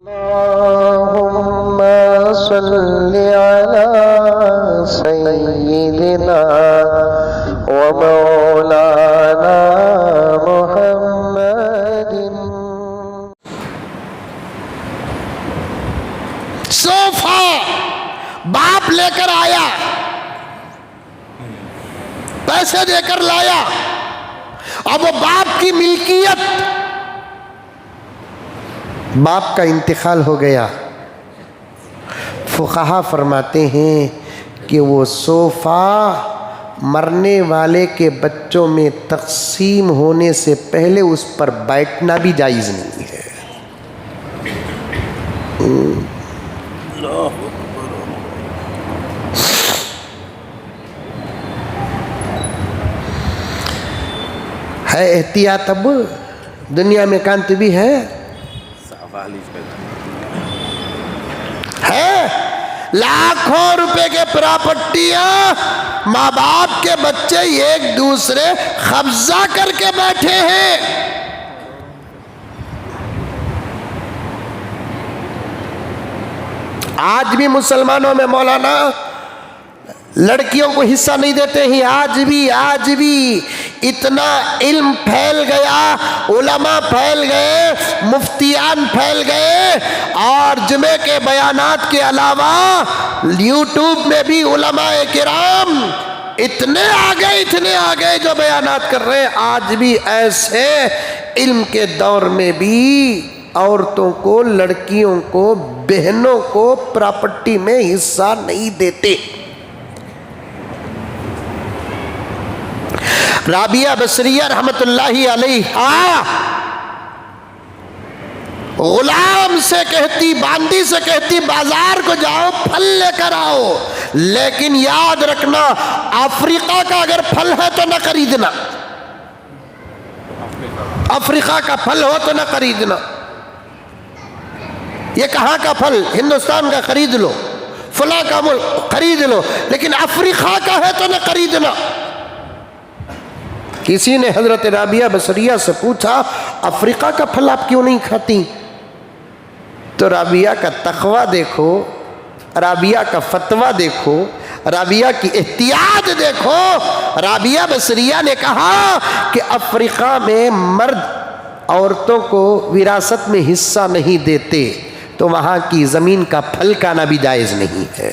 अल्लाहुम्मा सल्लि अला सय्यिदिना व मौलाना मुहम्मदिन। सोफा बाप लेकर आया, पैसे देकर लाया, अब वो बाप की मिल्कियत, बाप का इंतकाल हो गया। फुक़हा फरमाते हैं कि वो सोफ़ा मरने वाले के बच्चों में तक़सीम होने से पहले उस पर बैठना भी जायज़ नहीं है। है एहतियात, अब दुनिया में कांत भी है लाखों रुपए के प्रॉपर्टियां माँ बाप के बच्चे एक दूसरे कब्जा करके बैठे हैं। आज भी मुसलमानों में मौलाना लड़कियों को हिस्सा नहीं देते हैं। आज भी इतना इल्म फैल गया, उलमा फैल गए, मुफ्तियान फैल गए, और जुमे के बयानात के अलावा यूट्यूब में भी उलमाए किराम इतने आ गए जो बयानात कर रहे हैं। आज भी ऐसे इल्म के दौर में भी औरतों को, लड़कियों को, बहनों को प्रॉपर्टी में हिस्सा नहीं देते। राबिया बसरिया रहमतुल्लाही अलैहा गुलाम से कहती, बांदी से कहती, बाजार को जाओ फल लेकर आओ, लेकिन याद रखना अफ्रीका का अगर फल है तो न खरीदना, अफ्रीका का फल हो तो न खरीदना। ये कहाँ का फल, हिंदुस्तान का खरीद लो, फला का मुल्क खरीद लो, लेकिन अफ्रीका का है तो न खरीदना। किसी ने हजरत राबिया बसरिया से पूछा, अफ्रीका का फल आप क्यों नहीं खाती? तो राबिया का तकवा देखो, राबिया का फतवा देखो, राबिया की एहतियात देखो। राबिया बसरिया ने कहा कि अफ्रीका में मर्द औरतों को विरासत में हिस्सा नहीं देते, तो वहाँ की ज़मीन का फल खाना भी जायज़ नहीं है।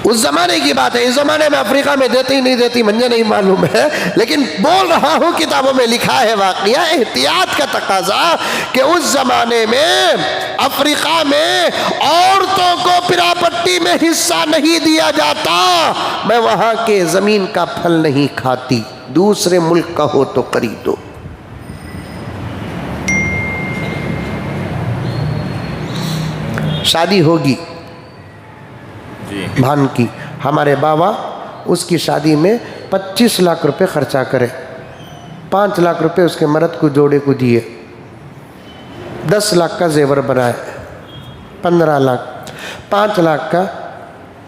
उस जमाने की बात है, इस जमाने में अफ्रीका में देती नहीं देती मुझे नहीं मालूम है, लेकिन बोल रहा हूँ किताबों में लिखा है वाक़या। एहतियात का तकाजा कि उस जमाने में अफ्रीका में औरतों को प्रॉपर्टी में हिस्सा नहीं दिया जाता। मैं वहाँ के ज़मीन का फल नहीं खाती, दूसरे मुल्क का हो तो खरीदो। शादी होगी भान की, हमारे बाबा उसकी शादी में 25 लाख रुपए खर्चा करे, 5 लाख रुपए उसके मर्द को जोड़े को दिए, 10 लाख का जेवर बनाए, 15 लाख, 5 लाख का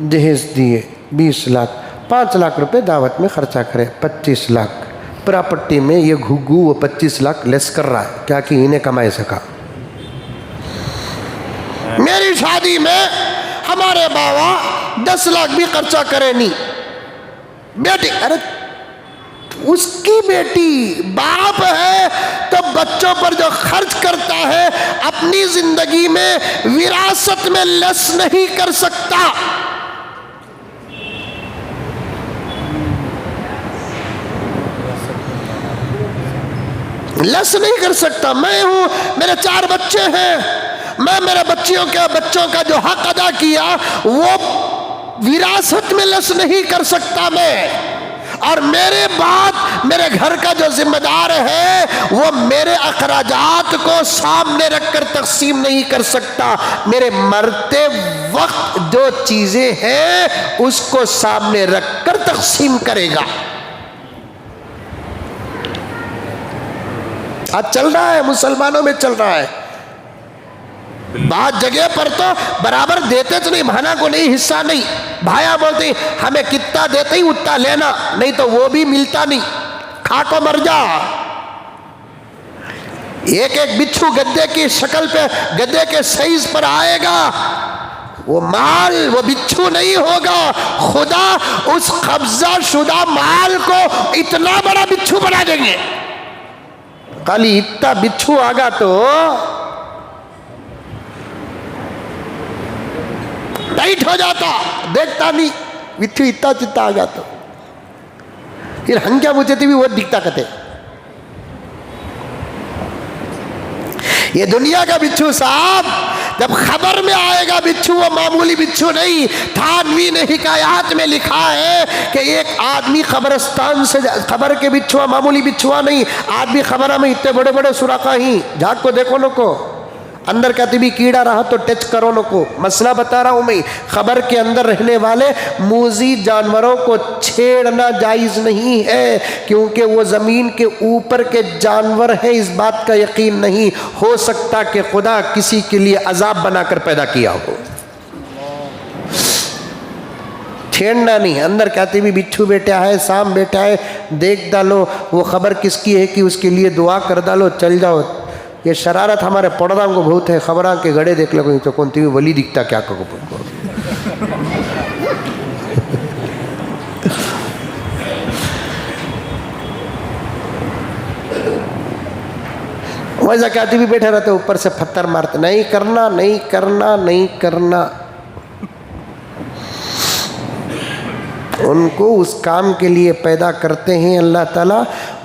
जहेज दिए, 20 लाख, 5 लाख रुपए दावत में खर्चा करे, 25 लाख। प्रॉपर्टी में ये घुग्गू वो 25 लाख लेस कर रहा है, क्या कि इन्हें कमाए सका। मेरी शादी में हमारे बाबा 10 लाख भी खर्चा करे नहीं। बेटी, अरे उसकी बेटी, बाप है तो बच्चों पर जो खर्च करता है अपनी जिंदगी में विरासत में लस नहीं कर सकता। लस नहीं कर सकता। मैं हूं, मेरे 4 बच्चे हैं, मैं मेरे बच्चों का जो हक अदा किया वो विरासत में लस नहीं कर सकता मैं। और मेरे बाद मेरे घर का जो जिम्मेदार है वो मेरे अखराजात को सामने रखकर तकसीम नहीं कर सकता। मेरे मरते वक्त जो चीजें हैं उसको सामने रखकर तकसीम करेगा। आज चल रहा है, मुसलमानों में चल रहा है। बात जगह पर तो बराबर देते तो नहीं, भाना को नहीं, हिस्सा नहीं। भाया बोलते हमें कितना देते ही उतना लेना, नहीं तो वो भी मिलता नहीं, खा को मर जा। एक एक बिच्छू गद्दे की शक्ल पे, गद्दे के साइज पर आएगा। वो माल वो बिच्छू नहीं होगा, खुदा उस कब्जा शुदा माल को इतना बड़ा बिच्छू बना देंगे। खाली इतना बिच्छू आगा तो टाइट हो जाता, देखता नहीं बिच्छू इतना चित्ता आ जाता। फिर हम क्या पूछते भी वो दिखता कहते। ये दुनिया का बिच्छू साहब जब खबर में आएगा बिच्छू, वो मामूली बिच्छू नहीं। थानवी ने हिकायात में लिखा है कि एक आदमी कब्रिस्तान से, खबर के बिच्छुआ मामूली बिच्छुआ नहीं, आदमी खबर में इतने बड़े बड़े सुराखा ही, झाग को देखो नो को अंदर कहते भी कीड़ा रहा तो टच करो नो को। मसला बता रहा हूं मैं, खबर के अंदर रहने वाले मूजी जानवरों को छेड़ना जायज़ नहीं है, क्योंकि वो ज़मीन के ऊपर के जानवर हैं। इस बात का यकीन नहीं हो सकता कि खुदा किसी के लिए अजाब बनाकर पैदा किया हो। छेड़ना नहीं। अंदर कहते भी बिच्छू बैठा है, सांप बैठा है, देख डालो, वो खबर किसकी है कि उसके लिए दुआ कर डालो, चल जाओ। ये शरारत हमारे पौधा को बहुत है। खबरा के गड़े देख लो कोई तो कौन ती वली दिखता क्या को वैसा कहती भी बैठे रहते, ऊपर से पत्थर मारते, नहीं करना नहीं करना नहीं करना। उनको उस काम के लिए पैदा करते हैं अल्लाह ताला,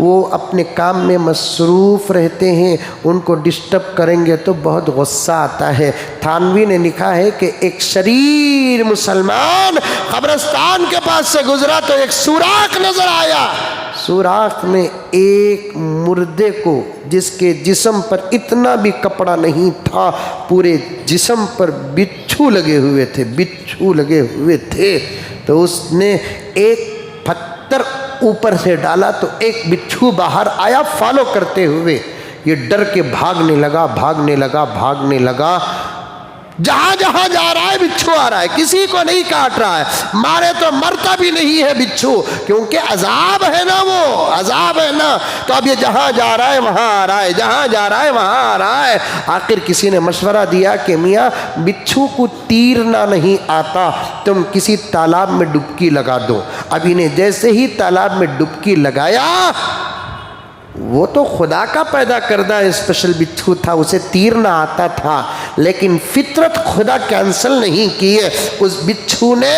वो अपने काम में मसरूफ़ रहते हैं। उनको डिस्टर्ब करेंगे तो बहुत गुस्सा आता है। थानवी ने लिखा है कि एक शरीर मुसलमान कब्रिस्तान के पास से गुजरा तो एक सुराख नजर आया। सुराख में एक मुर्दे को, जिसके जिस्म पर इतना भी कपड़ा नहीं था, पूरे जिस्म पर बिच्छू लगे हुए थे, बिच्छू लगे हुए थे। तो उसने एक पत्थर ऊपर से डाला तो एक बिच्छू बाहर आया फॉलो करते हुए। ये डर के भागने लगा, भागने लगा, भागने लगा। जहां जहां जा रहा है बिच्छू आ रहा है, किसी को नहीं काट रहा है, मारे तो मरता भी नहीं है बिच्छू, क्योंकि अजाब है ना, वो अजाब है ना। तो अब ये जहां जा रहा है वहां आ रहा है, जहां जा रहा है वहां आ रहा है। आखिर किसी ने मशवरा दिया कि मियाँ बिच्छू को तीरना नहीं आता, तुम किसी तालाब में डुबकी लगा दो। अब इन्हें जैसे ही तालाब में डुबकी लगाया, वो तो खुदा का पैदा करदा स्पेशल बिच्छू था, उसे तीरना आता था, लेकिन फितरत खुदा कैंसिल नहीं की है। उस बिच्छू ने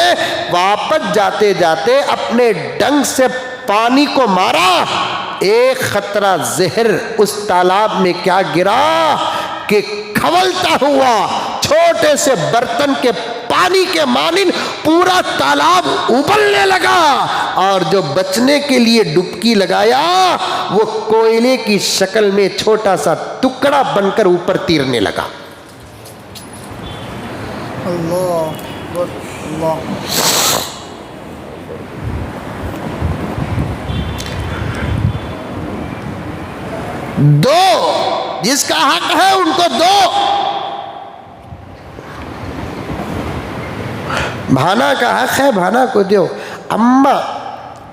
वापस जाते जाते अपने डंक से पानी को मारा। एक खतरा जहर उस तालाब में क्या गिरा कि खवलता हुआ छोटे से बर्तन के पानी के मानिन पूरा तालाब उबलने लगा, और जो बचने के लिए डुबकी लगाया वो कोयले की शक्ल में छोटा सा टुकड़ा बनकर ऊपर तीरने लगा। अल्लाह अल्लाह। दो, जिसका हक है उनको दो। भाना का हक है, भाना को दो। अम्मा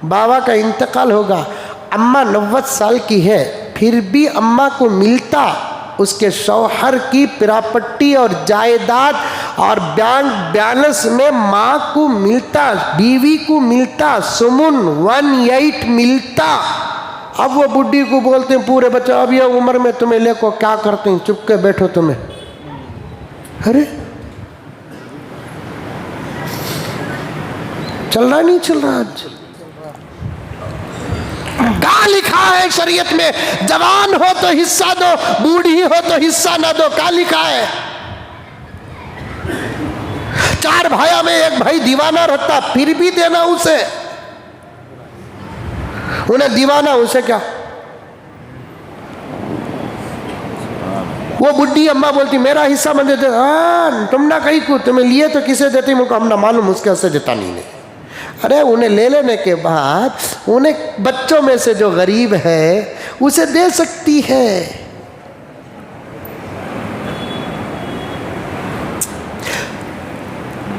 बाबा का इंतकाल होगा, अम्मा 90 साल की है, फिर भी अम्मा को मिलता उसके शौहर की प्रॉपर्टी और जायदाद और बैंक बैलेंस में माँ को मिलता, बीवी को मिलता, सुमुन 1/8 मिलता। अब वो बुढ़ी को बोलते हैं पूरे बच्चा, अब ये उम्र में तुम्हें लेको क्या करते हैं, चुप के बैठो तुम्हें। अरे चल रहा नहीं चल रहा? आज क्या लिखा है शरीयत में? जवान हो तो हिस्सा दो, बूढ़ी हो तो हिस्सा ना दो। क्या लिखा है? 4 भाइयों में एक भाई दीवाना रहता, फिर भी देना उसे। उन्हें दीवाना, उसे क्या? वो बुढ़ी अम्मा बोलती मेरा हिस्सा मैं देते। हाँ तुम ना कहीं को तुम्हें लिए तो किसे देती, मुझको हम ना मालूम, उसके हिस्से देता नहीं है। अरे उन्हें ले लेने के बाद उन्हें बच्चों में से जो गरीब है उसे दे सकती है।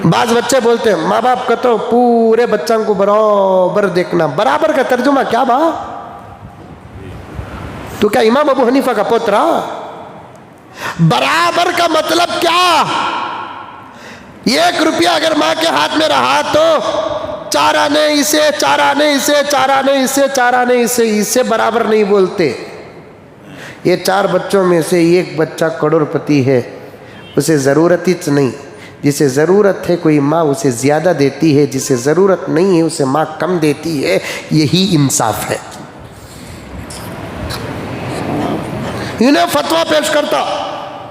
बाज बच्चे बोलते हैं माँ बाप का तो पूरे बच्चों को बराबर देखना। बराबर का तर्जुमा क्या बा? तो क्या इमाम अबू हनीफा का पोतरा? बराबर का मतलब क्या? 1 रुपया अगर माँ के हाथ में रहा तो 4 आने इसे, 4 आने इसे, 4 आने इसे, 4 आने इसे, इससे बराबर नहीं बोलते। ये 4 बच्चों में से एक बच्चा करोड़पति है, उसे ज़रूरत ही नहीं। जिसे ज़रूरत है कोई माँ उसे ज़्यादा देती है, जिसे ज़रूरत नहीं है उसे माँ कम देती है। यही इंसाफ है। इन्हें फतवा पेश करता,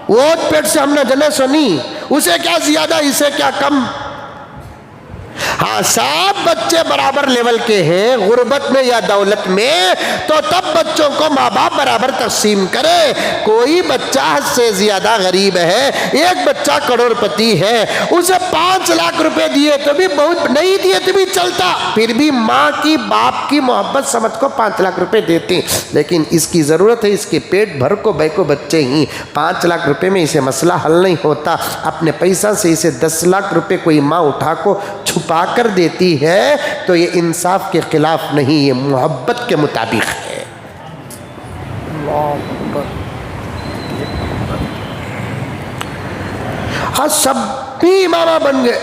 वो पेट से हमने जने सुनी, उसे क्या ज़्यादा इसे क्या कम। हाँ, सब बच्चे बराबर लेवल के हैं गुर्बत में या दौलत में, तो तब बच्चों को माँ बाप बराबर तकसीम करे। कोई बच्चा हद से ज्यादा गरीब है, एक बच्चा करोड़पति है, उसे 5 लाख रुपए दिए तो भी बहुत, नहीं दिए तो भी चलता, फिर भी माँ की बाप की मोहब्बत समझ को 5 लाख रुपए देती। लेकिन इसकी ज़रूरत है, इसके पेट भर को बैको बच्चे ही, 5 लाख रुपए में इसे मसला हल नहीं होता। अपने पैसा से इसे 10 लाख रुपए कोई माँ उठा को छुपा कर देती है, तो ये इंसाफ के खिलाफ नहीं, ये मोहब्बत के मुताबिक है। हाँ, सब भी इमामा बन गए।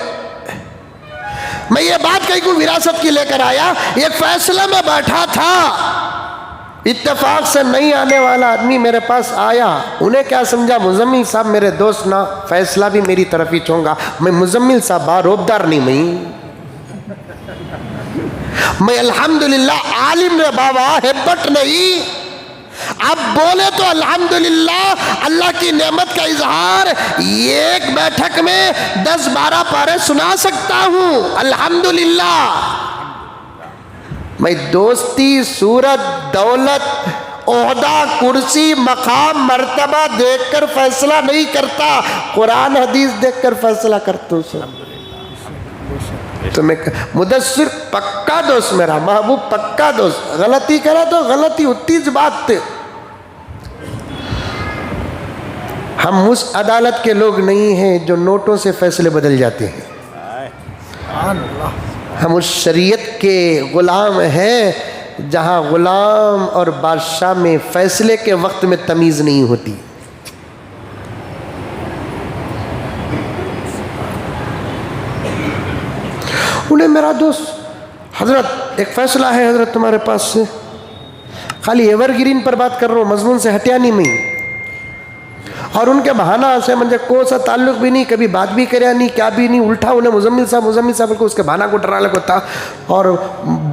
मैं ये बात कहीं को विरासत की लेकर आया, एक फैसला में बैठा था, इत्तेफाक से नहीं आने वाला आदमी मेरे पास आया। उन्हें क्या समझा, मुजम्मिल साहब मेरे दोस्त ना, फैसला भी मेरी तरफ ही छोंगा। मैं मुजम्मिल साहब बा रोबदार नहीं, मैं अल्हम्दुलिल्लाह आलिम रे बाबा, हेबट नहीं। अब बोले तो अल्हम्दुलिल्लाह, अल्लाह की नेमत का इजहार, एक बैठक में 10-12 पारे सुना सकता हूँ, अल्हम्दुलिल्लाह। मैं दोस्ती, सूरत, दौलत, ओहदा, कुर्सी, मकाम, मर्तबा देखकर फैसला नहीं करता, कुरान हदीस देखकर फैसला करता हूँ। तो मैं मुदस्सिर पक्का दोस्त, मेरा महबूब पक्का दोस्त, गलती करा तो गलती, उतनी बात थे। हम उस अदालत के लोग नहीं हैं जो नोटों से फैसले बदल जाते हैं। हम उस शरीयत के गुलाम हैं जहां गुलाम और बादशाह में फैसले के वक्त में तमीज़ नहीं होती। उन्हें मेरा दोस्त, हजरत एक फ़ैसला है हजरत तुम्हारे पास से, खाली एवरग्रीन पर बात कर रहा हूँ, मजमून से हटिया नहीं मैं। और उनके बहाना से मुझे कोई सा ताल्लुक भी नहीं, कभी बात भी करे नहीं, क्या भी नहीं, उल्टा उन्हें मुजम्मिल साहब को उसके बहाना को डरा को था। और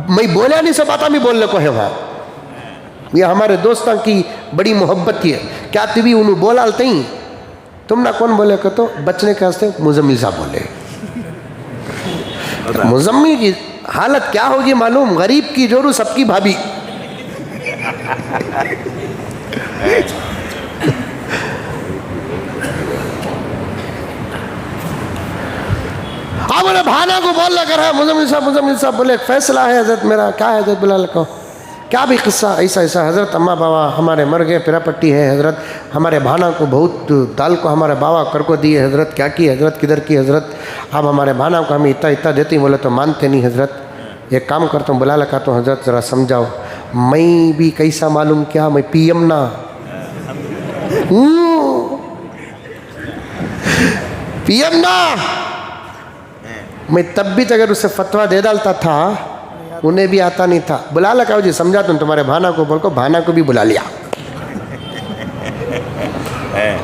मैं बोलिया नहीं, सब बात भी बोलने को है वहाँ। ये हमारे दोस्तों की बड़ी मोहब्बत है। क्या तुम उन्हें बोला ही, तुम ना कौन बोले को, तो बचने के वास्ते मुजम्मिल साहब बोले। मुजम्मिल की हालत क्या होगी मालूम, गरीब की जोरू सबकी भाभी। अब उन्हें भाना को बोल लगा है, मुजम्मिल साहब बोले फैसला है हजरत मेरा। क्या है हजरत? बुला लगा, क्या भी किस्सा, ऐसा हजरत अम्मा बाबा हमारे मर गए, पिरापट्टी है हजरत, हमारे भाना को बहुत दाल को हमारे बाबा कर को दिए हजरत, क्या की हजरत, किधर की हजरत, अब हमारे भाना को हमें इतना देती। बोले तो मानते नहीं हजरत, एक काम करता हूँ, बुला लगा तो हजरत ज़रा समझाओ। मैं भी कैसा मालूम क्या, मैं PM ना PM ना, मैं तब भी अगर उसे फतवा दे डालता था, उन्हें भी आता नहीं था। बुला लगा जी, समझा तुम तुम्हारे भाना को, बोल को भाना को भी बुला लिया।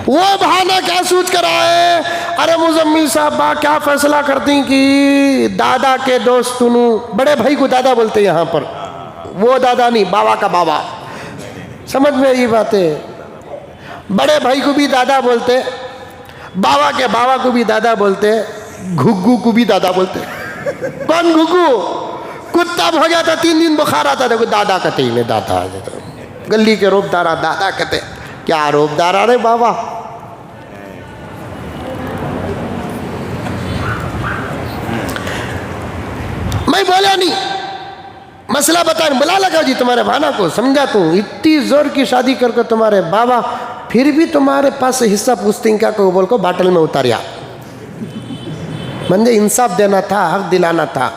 वो भाना क्या सूझ कर आए, अरे मुजम्मिल साहब बा क्या फैसला करती कि दादा के दोस्त तुनू, बड़े भाई को दादा बोलते यहाँ पर, वो दादा नहीं, बाबा का बाबा, समझ में ये बातें। बड़े भाई को भी दादा बोलते, बाबा के बाबा को भी दादा बोलते, घुग्गू को भी दादा बोलते। कौन घुग्गू? कुत्ता हो गया था, 3 दिन बुखार आता था, दादा कहते ही दादा, गली के रोबदारा दादा कहते, क्या रोबदारा रे बाबा। मैं बोला नहीं, मसला बता, बुला लगा जी तुम्हारे भाना को, समझा तू, इतनी जोर की शादी करके तुम्हारे बाबा फिर भी तुम्हारे पास से हिस्सा पूछते क्या को, बोल को बाटल में उतारिया। मुझे इंसाफ देना था, हक दिलाना था।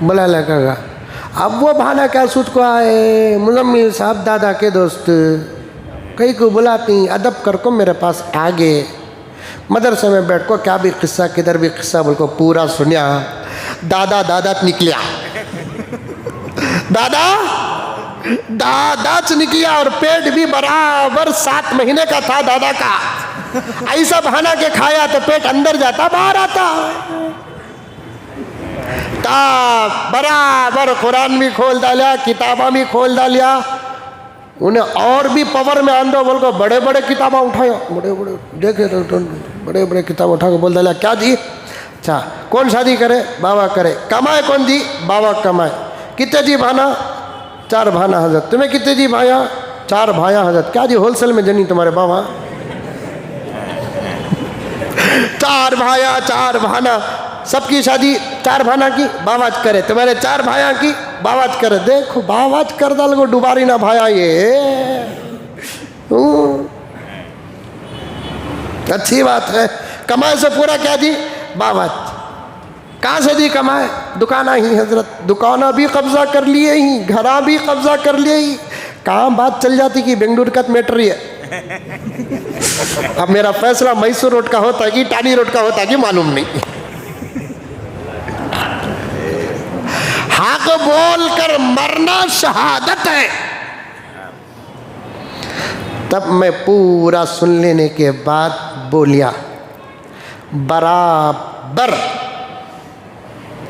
बुला लगेगा, अब वो भाना क्या सूट को आए, मुजम्मिल साहब दादा के दोस्त कहीं को बुलाती, अदब कर को मेरे पास आ गए, मदरसे में बैठ को क्या भी किस्सा किधर भी किस्सा बोल को पूरा सुनिया। दादा दादा निकलिया, दादा दादा निकलिया और पेट भी बराबर 7 महीने का था दादा का। ऐसा बहाना के खाया तो पेट अंदर जाता बाहर आता ता, बराबर कुरान भी खोल डालिया, किताबा भी खोल डालिया, उन्हें और भी पावर में आंदो बोल को बड़े बड़े किताबा उठाया, बड़े बड़े देखे तो बड़े बड़े किताब उठा के बोल डालिया, क्या जी, अच्छा कौन शादी करे, बाबा करे, कमाए कौन जी, बाबा कमाए, कितने जी भाना, 4 भाना हजरत, तुम्हें कितने जी भाया, 4 भाया हजरत, क्या जी होलसेल में जनी तुम्हारे बाबा, 4 भाया 4 भाना, सबकी शादी 4 भाना की बाबाज करे, तुम्हारे 4 भाया की बाबाज करे, देखो बाबाज कर डाल को डुबारी ना भाया ये अच्छी बात है। कमाए से पूरा क्या जी, बाबाज, कहाँ से जी कमाए, दुकाना ही हजरत, दुकाना भी कब्जा कर लिए ही, घरा भी कब्जा कर लिए ही, कहाँ बात चल जाती कि बेंगलुरु का मैटर है। अब मेरा फैसला मैसूर रोड का होता है कि टानी रोड का होता है कि मालूम नहीं। हक बोल कर मरना शहादत है। तब मैं पूरा सुन लेने के बाद बोलिया, बराबर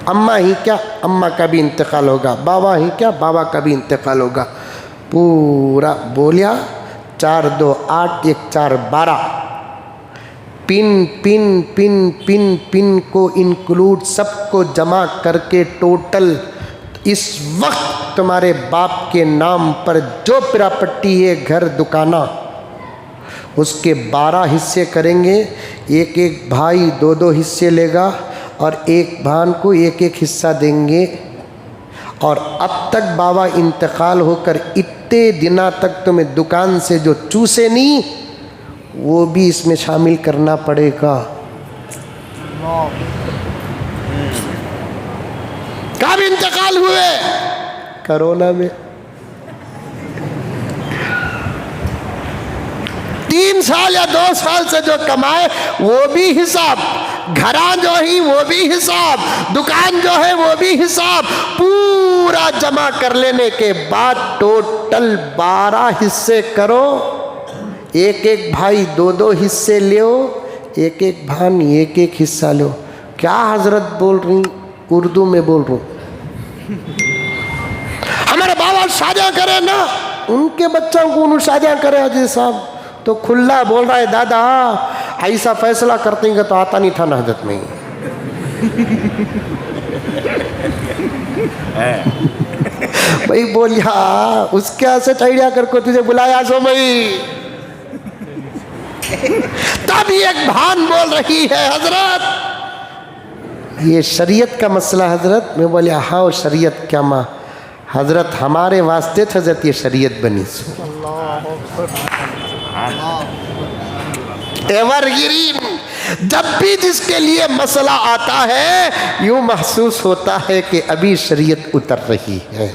अम्मा ही क्या, अम्मा का भी इंतकाल होगा, बाबा ही क्या, बाबा का भी इंतकाल होगा, पूरा बोलिया। 4 2 8 1 4 12 pin pin pin pin pin को इंक्लूड सबको जमा करके टोटल इस वक्त तुम्हारे बाप के नाम पर जो प्रॉपर्टी है, घर दुकाना, उसके 12 हिस्से करेंगे। एक एक भाई 2-2 हिस्से लेगा और एक बहन को एक एक हिस्सा देंगे। और अब तक बाबा इंतकाल होकर इतने दिना तक तुम्हें दुकान से जो चूसे नहीं, वो भी इसमें शामिल करना पड़ेगा। कब इंतकाल हुए, कोरोना में। 3 साल या 2 साल से जो कमाए वो भी हिसाब, घरा जो ही वो भी हिसाब, दुकान जो है वो भी हिसाब, पूरा जमा कर लेने के बाद टोटल 12 हिस्से करो। एक एक भाई 2-2 हिस्से लो, एक एक भान एक एक हिस्सा लो। क्या हजरत बोल रही, उर्दू में बोल रहा हूँ। हमारे बाबा शादियां करे ना, उनके बच्चों को उन्होंने शादियां करे अजीज साहब, तो खुला बोल रहा है दादा ऐसा फैसला करते हैं तो आता नहीं था ना हजरत में। भाई बोलिया उसके ऐसे आइडिया करको तुझे बुलाया सो भाई। तब एक भान बोल रही है हजरत ये शरीयत का मसला हजरत। मैं बोलिया हाँ शरीयत क्या माँ, हजरत हमारे वास्ते हजरत ये शरीयत बनी। एवरग्रीन, जब भी जिसके लिए मसला आता है यूं महसूस होता है कि अभी शरीयत उतर रही है।